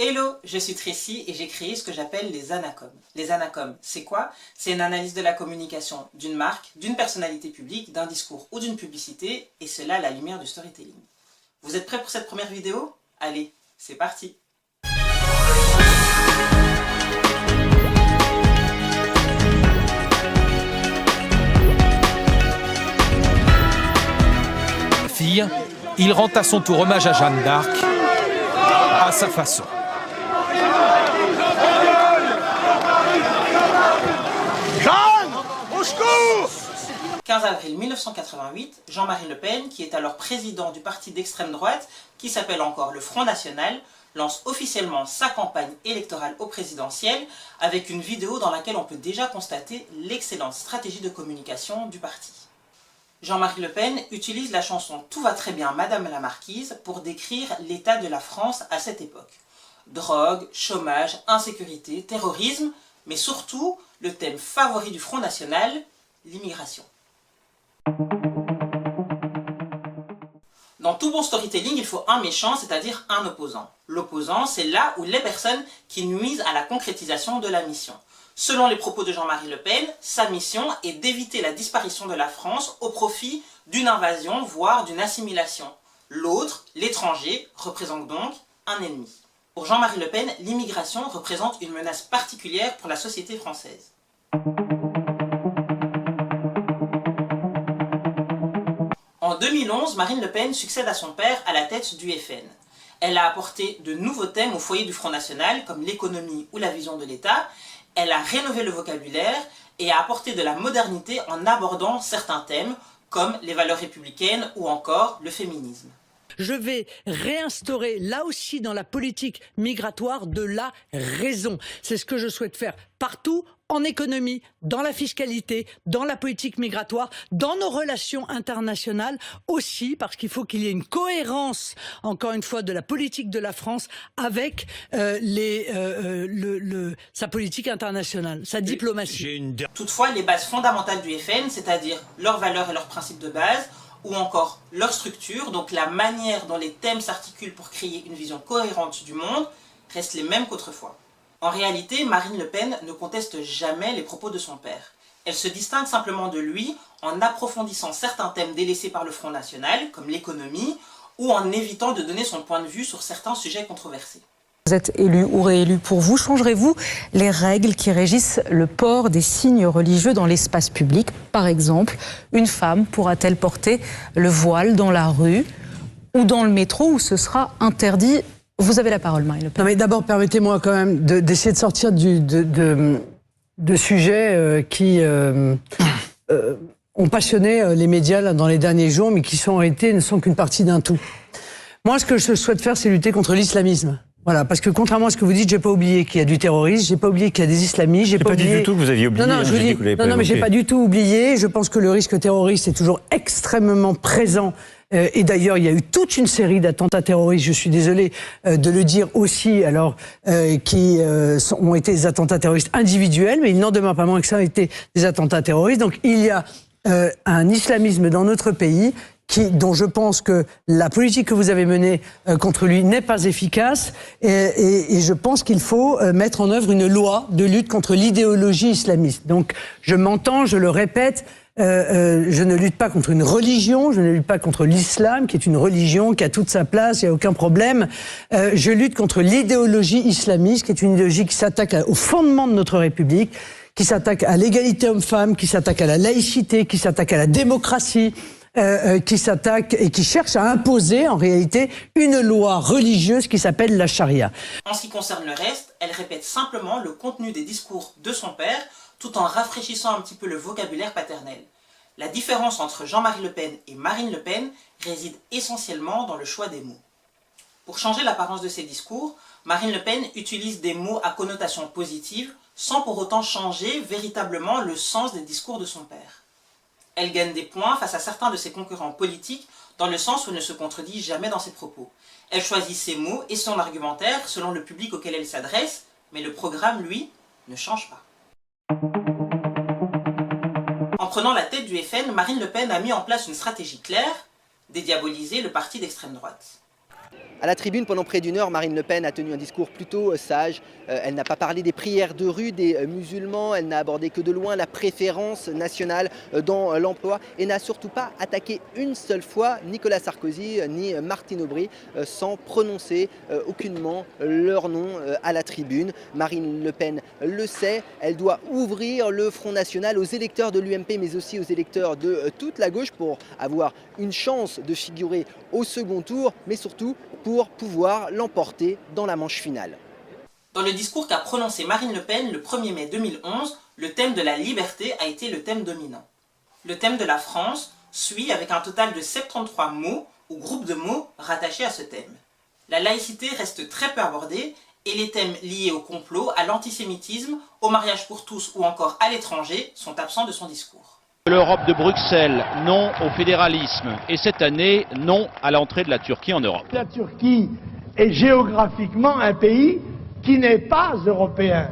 Hello, je suis Tracy et j'ai créé ce que j'appelle les anacoms. Les anacoms, c'est quoi? C'est une analyse de la communication d'une marque, d'une personnalité publique, d'un discours ou d'une publicité, et cela à la lumière du storytelling. Vous êtes prêts pour cette première vidéo? Allez, c'est parti! Fille, il rend à son tour hommage à Jeanne d'Arc, à sa façon. 15 avril 1988, Jean-Marie Le Pen, qui est alors président du parti d'extrême droite, qui s'appelle encore le Front National, lance officiellement sa campagne électorale au présidentiel avec une vidéo dans laquelle on peut déjà constater l'excellente stratégie de communication du parti. Jean-Marie Le Pen utilise la chanson « Tout va très bien, Madame la Marquise » pour décrire l'état de la France à cette époque. Drogue, chômage, insécurité, terrorisme, mais surtout le thème favori du Front National, l'immigration. Dans tout bon storytelling, il faut un méchant, c'est-à-dire un opposant. L'opposant, c'est là où les personnes qui nuisent à la concrétisation de la mission. Selon les propos de Jean-Marie Le Pen, sa mission est d'éviter la disparition de la France au profit d'une invasion, voire d'une assimilation. L'autre, l'étranger, représente donc un ennemi. Pour Jean-Marie Le Pen, l'immigration représente une menace particulière pour la société française. En 2011, Marine Le Pen succède à son père à la tête du FN. Elle a apporté de nouveaux thèmes au foyer du Front National, comme l'économie ou la vision de l'État. Elle a rénové le vocabulaire et a apporté de la modernité en abordant certains thèmes, comme les valeurs républicaines ou encore le féminisme. Je vais réinstaurer là aussi dans la politique migratoire de la raison. C'est ce que je souhaite faire partout, en économie, dans la fiscalité, dans la politique migratoire, dans nos relations internationales aussi, parce qu'il faut qu'il y ait une cohérence, encore une fois, de la politique de la France avec sa politique internationale, sa diplomatie. Toutefois, les bases fondamentales du FN, c'est-à-dire leurs valeurs et leurs principes de base, ou encore leur structure, donc la manière dont les thèmes s'articulent pour créer une vision cohérente du monde, restent les mêmes qu'autrefois. En réalité, Marine Le Pen ne conteste jamais les propos de son père. Elle se distingue simplement de lui en approfondissant certains thèmes délaissés par le Front National, comme l'économie, ou en évitant de donner son point de vue sur certains sujets controversés. Vous êtes élu ou réélu, pour vous, changerez-vous les règles qui régissent le port des signes religieux dans l'espace public? Par exemple, une femme pourra-t-elle porter le voile dans la rue ou dans le métro où ce sera interdit? Vous avez la parole, Marine Le Pen. Non, mais d'abord, permettez-moi quand même d'essayer de sortir de sujets qui ont passionné les médias là, dans les derniers jours, mais qui ne sont qu'une partie d'un tout. Moi, ce que je souhaite faire, c'est lutter contre l'islamisme. Voilà, parce que contrairement à ce que vous dites, j'ai pas oublié qu'il y a du terrorisme, j'ai pas oublié qu'il y a des islamistes, j'ai pas oublié... Pas du tout que vous aviez oublié. Non, je vous dis, non, mais j'ai pas du tout oublié. Je pense que le risque terroriste est toujours extrêmement présent. Et d'ailleurs, il y a eu toute une série d'attentats terroristes, je suis désolé de le dire aussi, alors qui ont été des attentats terroristes individuels, mais il n'en demeure pas moins que ça a été des attentats terroristes. Donc il y a un islamisme dans notre pays dont je pense que la politique que vous avez menée contre lui n'est pas efficace et je pense qu'il faut mettre en œuvre une loi de lutte contre l'idéologie islamiste. Donc je m'entends, je le répète, je ne lutte pas contre une religion, je ne lutte pas contre l'islam, qui est une religion qui a toute sa place, il n'y a aucun problème. Je lutte contre l'idéologie islamiste, qui est une idéologie qui s'attaque au fondement de notre République, qui s'attaque à l'égalité homme-femme, qui s'attaque à la laïcité, qui s'attaque à la démocratie, qui s'attaque et qui cherche à imposer en réalité une loi religieuse qui s'appelle la charia. En ce qui concerne le reste, elle répète simplement le contenu des discours de son père, tout en rafraîchissant un petit peu le vocabulaire paternel. La différence entre Jean-Marie Le Pen et Marine Le Pen réside essentiellement dans le choix des mots. Pour changer l'apparence de ses discours, Marine Le Pen utilise des mots à connotation positive, sans pour autant changer véritablement le sens des discours de son père. Elle gagne des points face à certains de ses concurrents politiques, dans le sens où elle ne se contredit jamais dans ses propos. Elle choisit ses mots et son argumentaire selon le public auquel elle s'adresse, mais le programme, lui, ne change pas. En prenant la tête du FN, Marine Le Pen a mis en place une stratégie claire, dédiaboliser le parti d'extrême droite. À la tribune, pendant près d'une heure, Marine Le Pen a tenu un discours plutôt sage. Elle n'a pas parlé des prières de rue des musulmans, elle n'a abordé que de loin la préférence nationale dans l'emploi et n'a surtout pas attaqué une seule fois Nicolas Sarkozy ni Martine Aubry sans prononcer aucunement leur nom à la tribune. Marine Le Pen le sait, elle doit ouvrir le Front National aux électeurs de l'UMP mais aussi aux électeurs de toute la gauche pour avoir une chance de figurer au second tour, mais surtout pour pouvoir l'emporter dans la manche finale. Dans le discours qu'a prononcé Marine Le Pen le 1er mai 2011, le thème de la liberté a été le thème dominant. Le thème de la France suit avec un total de 73 mots ou groupes de mots rattachés à ce thème. La laïcité reste très peu abordée et les thèmes liés au complot, à l'antisémitisme, au mariage pour tous ou encore à l'étranger sont absents de son discours. L'Europe de Bruxelles, non au fédéralisme. Et cette année, non à l'entrée de la Turquie en Europe. La Turquie est géographiquement un pays qui n'est pas européen.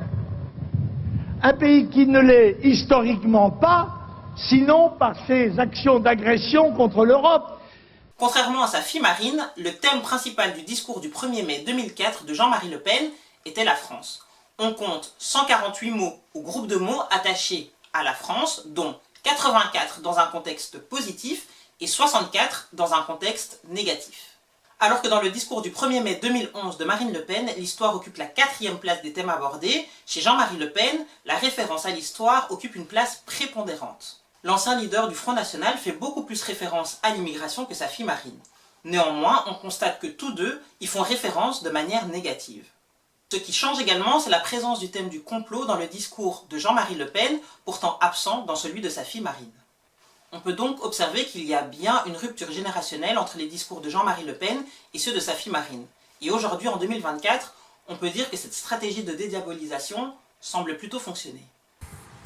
Un pays qui ne l'est historiquement pas, sinon par ses actions d'agression contre l'Europe. Contrairement à sa fille Marine, le thème principal du discours du 1er mai 2004 de Jean-Marie Le Pen était la France. On compte 148 mots ou groupes de mots attachés à la France, dont 84 dans un contexte positif et 64 dans un contexte négatif. Alors que dans le discours du 1er mai 2011 de Marine Le Pen, l'histoire occupe la 4e place des thèmes abordés, chez Jean-Marie Le Pen, la référence à l'histoire occupe une place prépondérante. L'ancien leader du Front National fait beaucoup plus référence à l'immigration que sa fille Marine. Néanmoins, on constate que tous deux y font référence de manière négative. Ce qui change également, c'est la présence du thème du complot dans le discours de Jean-Marie Le Pen, pourtant absent dans celui de sa fille Marine. On peut donc observer qu'il y a bien une rupture générationnelle entre les discours de Jean-Marie Le Pen et ceux de sa fille Marine. Et aujourd'hui, en 2024, on peut dire que cette stratégie de dédiabolisation semble plutôt fonctionner.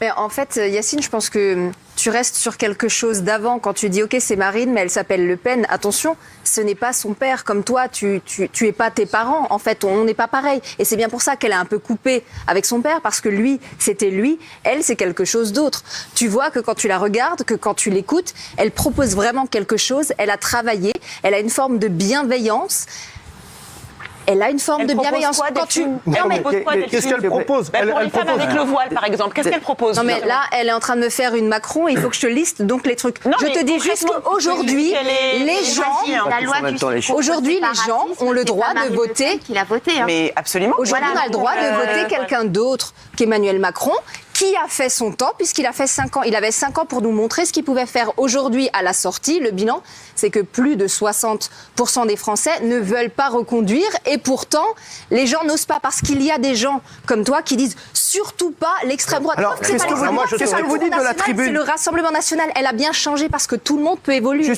Mais en fait, Yacine, je pense que tu restes sur quelque chose d'avant quand tu dis « Ok, c'est Marine, mais elle s'appelle Le Pen ». Attention, ce n'est pas son père. Comme toi, tu es pas tes parents. En fait, on n'est pas pareil. Et c'est bien pour ça qu'elle a un peu coupé avec son père, parce que lui, c'était lui. Elle, c'est quelque chose d'autre. Tu vois que quand tu la regardes, que quand tu l'écoutes, elle propose vraiment quelque chose. Elle a travaillé. Elle a une forme de bienveillance. Elle a une forme de bienveillance. Qu'est-ce qu'elle propose? Pour les femmes avec le voile, par exemple, qu'est-ce qu'elle propose? Non, mais là, elle est en train de me faire une Macron et il faut que je te liste donc les trucs. Je te dis juste qu'aujourd'hui, les gens, aujourd'hui, les gens ont le droit de voter. Mais absolument. Aujourd'hui, on a le droit de voter quelqu'un d'autre qu'Emmanuel Macron, qui a fait son temps, puisqu'il a fait 5 ans. Il avait 5 ans pour nous montrer ce qu'il pouvait faire. Aujourd'hui, à la sortie, le bilan, c'est que plus de 60% des Français ne veulent pas reconduire. Et pourtant, les gens n'osent pas, parce qu'il y a des gens comme toi qui disent surtout pas l'extrême droite. Alors, qu'est-ce que vous dites de la tribune? C'est le Rassemblement national. Elle a bien changé parce que tout le monde peut évoluer.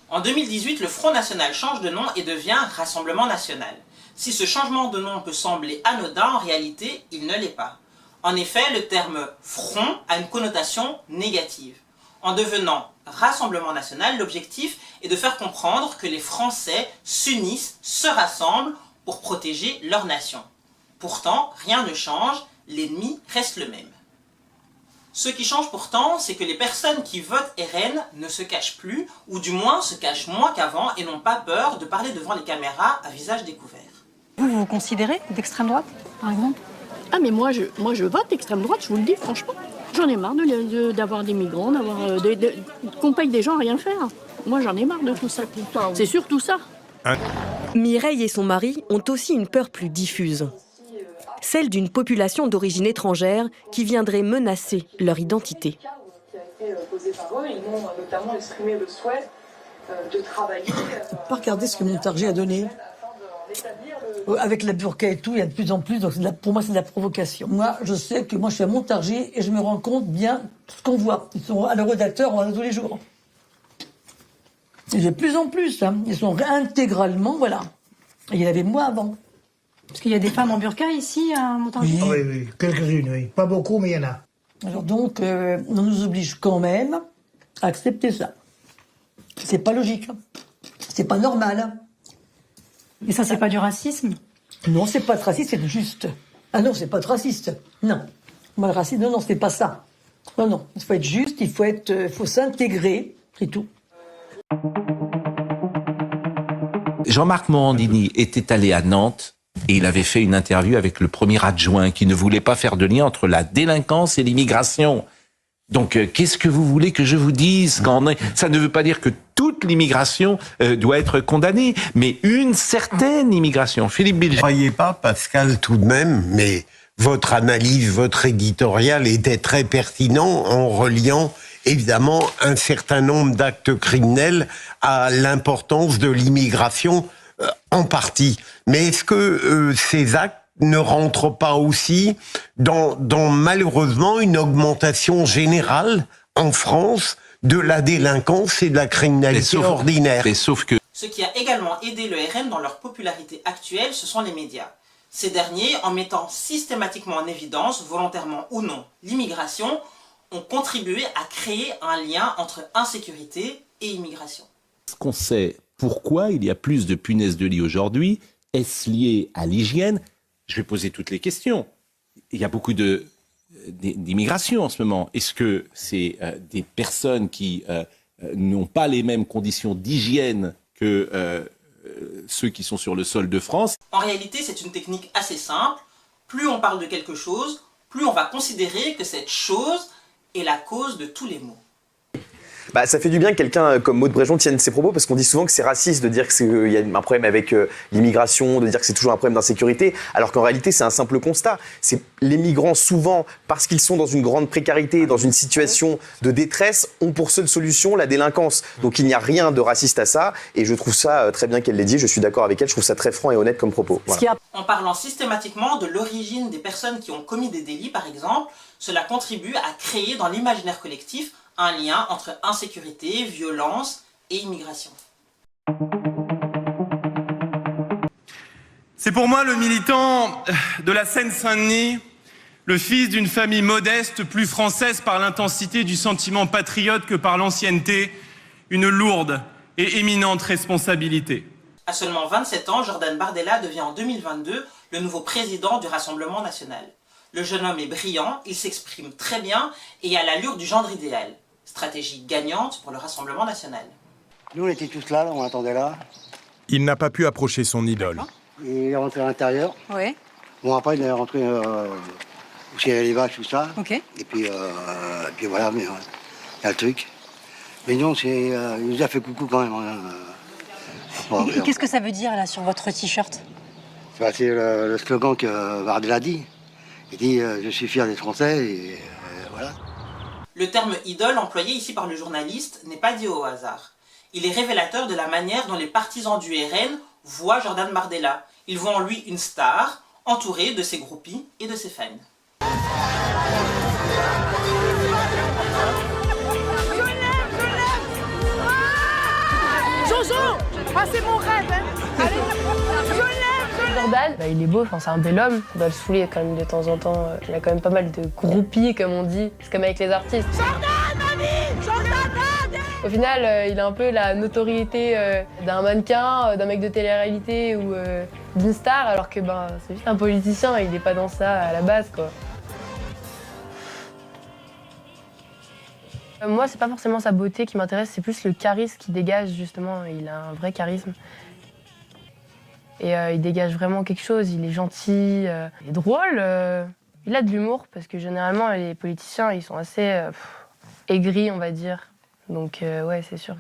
En 2018, le Front National change de nom et devient Rassemblement National. Si ce changement de nom peut sembler anodin, en réalité, il ne l'est pas. En effet, le terme « front » a une connotation négative. En devenant Rassemblement National, l'objectif est de faire comprendre que les Français s'unissent, se rassemblent pour protéger leur nation. Pourtant, rien ne change, l'ennemi reste le même. Ce qui change pourtant, c'est que les personnes qui votent RN ne se cachent plus, ou du moins se cachent moins qu'avant et n'ont pas peur de parler devant les caméras à visage découvert. Vous vous considérez d'extrême droite, par exemple? Ah mais moi je vote extrême droite, je vous le dis franchement. J'en ai marre d'avoir des migrants, qu'on paye des gens à rien faire. Moi j'en ai marre de tout ça. C'est surtout ça. Mireille et son mari ont aussi une peur plus diffuse. Celle d'une population d'origine étrangère qui viendrait menacer leur identité. Ils m'ont notamment exprimé le souhait de travailler. Pas regarder ce que Montargis a donné. Avec la burqa et tout, il y a de plus en plus, donc pour moi c'est de la provocation. Moi, je sais que moi je suis à Montargis et je me rends compte bien ce qu'on voit. Ils sont à le rédacteur, on va tous les jours. Et de plus en plus, hein, ils sont intégralement, voilà. Et il y en avait moins avant. Parce qu'il y a des femmes en burqa ici à Montargis. Oui, oui, quelques-unes, oui. Pas beaucoup, mais il y en a. Alors donc, on nous oblige quand même à accepter ça. C'est pas logique. C'est pas normal. Et ça, c'est pas du racisme? Non, c'est pas de racisme, c'est juste. Ah non, c'est pas de raciste. Non. Moi, le racisme, non, c'est pas ça. Non, il faut être juste, il faut s'intégrer, c'est tout. Jean-Marc Morandini était allé à Nantes et il avait fait une interview avec le premier adjoint qui ne voulait pas faire de lien entre la délinquance et l'immigration. Donc, qu'est-ce que vous voulez que je vous dise Ça ne veut pas dire que toute l'immigration doit être condamnée, mais une certaine immigration. Philippe Bilger. Ne croyez pas, Pascal, tout de même, mais votre analyse, votre éditorial était très pertinent en reliant évidemment un certain nombre d'actes criminels à l'importance de l'immigration en partie. Mais est-ce que ces actes ne rentrent pas aussi dans malheureusement une augmentation générale en France de la délinquance et de la criminalité ordinaire? Sauf que Ce qui a également aidé le RN dans leur popularité actuelle, ce sont les médias. Ces derniers, en mettant systématiquement en évidence, volontairement ou non, l'immigration, ont contribué à créer un lien entre insécurité et immigration. Est-ce qu'on sait pourquoi il y a plus de punaises de lit aujourd'hui? Est-ce lié à l'hygiène? Je vais poser toutes les questions. Il y a beaucoup d'immigration en ce moment. Est-ce que c'est des personnes qui n'ont pas les mêmes conditions d'hygiène que ceux qui sont sur le sol de France? En réalité, c'est une technique assez simple. Plus on parle de quelque chose, plus on va considérer que cette chose est la cause de tous les maux. Bah, ça fait du bien que quelqu'un comme Maud Bréjon tienne ses propos, parce qu'on dit souvent que c'est raciste de dire qu'il y a un problème avec l'immigration, de dire que c'est toujours un problème d'insécurité, alors qu'en réalité c'est un simple constat. C'est les migrants, souvent, parce qu'ils sont dans une grande précarité, dans une situation de détresse, ont pour seule solution la délinquance. Donc il n'y a rien de raciste à ça, et je trouve ça très bien qu'elle l'ait dit, je suis d'accord avec elle, je trouve ça très franc et honnête comme propos. Voilà. En parlant systématiquement de l'origine des personnes qui ont commis des délits, par exemple, cela contribue à créer dans l'imaginaire collectif un lien entre insécurité, violence et immigration. C'est pour moi le militant de la Seine-Saint-Denis, le fils d'une famille modeste, plus française par l'intensité du sentiment patriote que par l'ancienneté, une lourde et éminente responsabilité. À seulement 27 ans, Jordan Bardella devient en 2022 le nouveau président du Rassemblement national. Le jeune homme est brillant, il s'exprime très bien et a l'allure du gendre idéal. Stratégie gagnante pour le Rassemblement national. Nous, on était tous là, on attendait là. Il n'a pas pu approcher son idole. Il est rentré à l'intérieur. Oui. Bon, après, il est rentré où il y avait les vaches, tout ça. Ok. Et puis voilà, mais il y a le truc. Mais non, il nous a fait coucou quand même. Et qu'est-ce que ça veut dire, là, sur votre t-shirt? C'est le slogan que Bardella dit. Il dit « Je suis fier des Français » et voilà. Le terme « idole » employé ici par le journaliste n'est pas dit au hasard. Il est révélateur de la manière dont les partisans du RN voient Jordan Bardella. Ils voient en lui une star, entourée de ses groupies et de ses fans. Jojo! Ah, c'est mon rêve, hein. Allez, je l'aime! Jordan, il est beau, c'est un bel homme. On doit le saouler quand même de temps en temps. Il a quand même pas mal de groupies, comme on dit. C'est comme avec les artistes. Jordan, mamie! Jordan! Au final, il a un peu la notoriété d'un mannequin, d'un mec de télé-réalité ou d'une star, alors que c'est juste un politicien et il n'est pas dans ça à la base, quoi. Moi, c'est pas forcément sa beauté qui m'intéresse, c'est plus le charisme qu'il dégage, justement. Il a un vrai charisme. Et il dégage vraiment quelque chose, il est gentil, il est drôle, il a de l'humour, parce que généralement, les politiciens, ils sont assez aigris, on va dire. Donc, ouais, c'est sûr.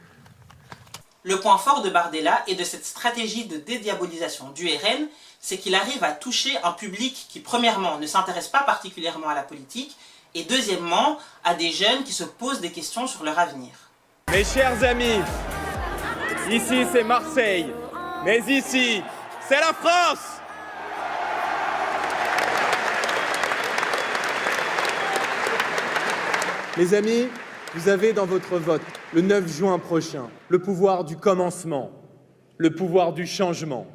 Le point fort de Bardella et de cette stratégie de dédiabolisation du RN, c'est qu'il arrive à toucher un public qui, premièrement, ne s'intéresse pas particulièrement à la politique, et deuxièmement, à des jeunes qui se posent des questions sur leur avenir. Mes chers amis, ici c'est Marseille, mais ici c'est la France! Les amis, vous avez dans votre vote, le 9 juin prochain, le pouvoir du commencement, le pouvoir du changement,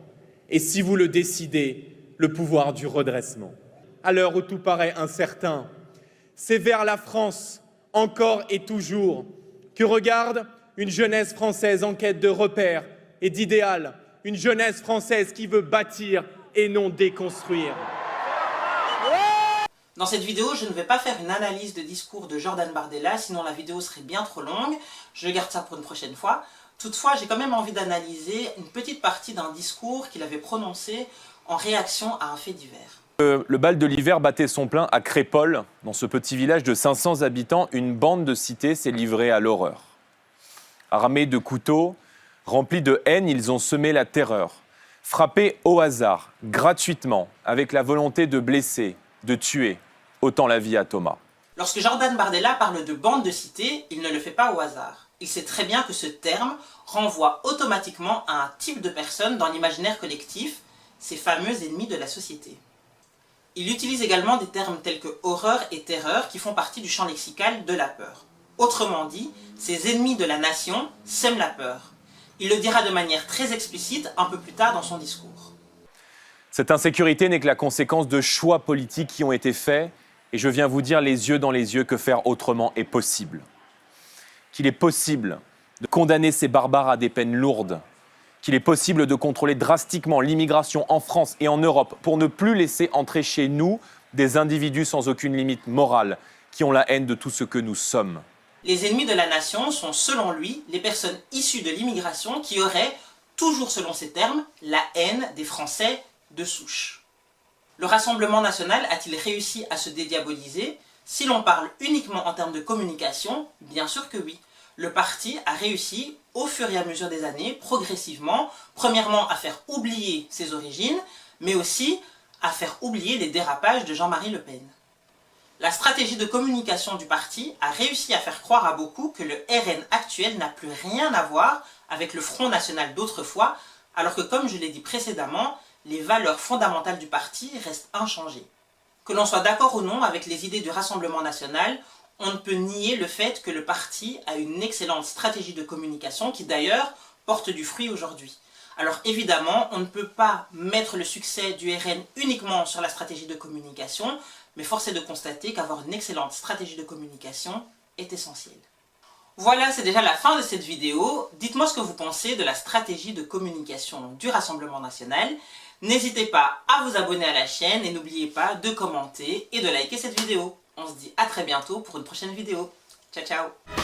et si vous le décidez, le pouvoir du redressement. À l'heure où tout paraît incertain, c'est vers la France, encore et toujours, que regarde une jeunesse française en quête de repères et d'idéal, une jeunesse française qui veut bâtir et non déconstruire. Dans cette vidéo, je ne vais pas faire une analyse de discours de Jordan Bardella, sinon la vidéo serait bien trop longue. Je garde ça pour une prochaine fois. Toutefois, j'ai quand même envie d'analyser une petite partie d'un discours qu'il avait prononcé en réaction à un fait divers. Le bal de l'hiver battait son plein à Crépol. Dans ce petit village de 500 habitants, une bande de cités s'est livrée à l'horreur. Armés de couteaux, remplis de haine, ils ont semé la terreur. Frappés au hasard, gratuitement, avec la volonté de blesser, de tuer. Autant la vie à Thomas. Lorsque Jordan Bardella parle de bande de cités, il ne le fait pas au hasard. Il sait très bien que ce terme renvoie automatiquement à un type de personne dans l'imaginaire collectif, ces fameux ennemis de la société. Il utilise également des termes tels que horreur et terreur qui font partie du champ lexical de la peur. Autrement dit, ces ennemis de la nation sèment la peur. Il le dira de manière très explicite un peu plus tard dans son discours. Cette insécurité n'est que la conséquence de choix politiques qui ont été faits, et je viens vous dire les yeux dans les yeux que faire autrement est possible. Qu'il est possible de condamner ces barbares à des peines lourdes, qu'il est possible de contrôler drastiquement l'immigration en France et en Europe pour ne plus laisser entrer chez nous des individus sans aucune limite morale, qui ont la haine de tout ce que nous sommes. Les ennemis de la nation sont, selon lui, les personnes issues de l'immigration qui auraient, toujours selon ces termes, la haine des Français de souche. Le Rassemblement national a-t-il réussi à se dédiaboliser? Si l'on parle uniquement en termes de communication, bien sûr que oui. Le parti a réussi, au fur et à mesure des années, progressivement, premièrement à faire oublier ses origines, mais aussi à faire oublier les dérapages de Jean-Marie Le Pen. La stratégie de communication du parti a réussi à faire croire à beaucoup que le RN actuel n'a plus rien à voir avec le Front National d'autrefois, alors que comme je l'ai dit précédemment, les valeurs fondamentales du parti restent inchangées. Que l'on soit d'accord ou non avec les idées du Rassemblement national, on ne peut nier le fait que le parti a une excellente stratégie de communication qui d'ailleurs porte du fruit aujourd'hui. Alors évidemment, on ne peut pas mettre le succès du RN uniquement sur la stratégie de communication, mais force est de constater qu'avoir une excellente stratégie de communication est essentiel. Voilà, c'est déjà la fin de cette vidéo. Dites-moi ce que vous pensez de la stratégie de communication du Rassemblement national. N'hésitez pas à vous abonner à la chaîne et n'oubliez pas de commenter et de liker cette vidéo. On se dit à très bientôt pour une prochaine vidéo. Ciao, ciao!